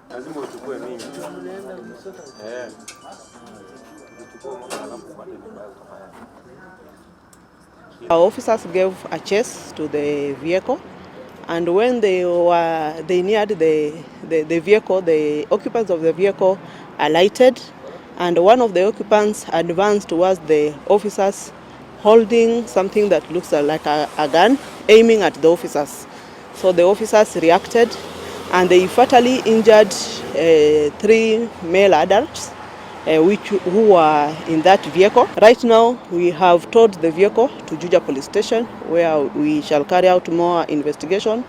Lazima uchukue mingi. Our officers gave a chase to the vehicle, and when they neared the vehicle, the occupants of the vehicle alighted, and one of the occupants advanced towards the officers holding something that looks like a gun, aiming at the officers. So the officers reacted, and they fatally injured 3 male adults who were in that vehicle. Right now, we have towed the vehicle to Juja Police Station, where we shall carry out more investigation.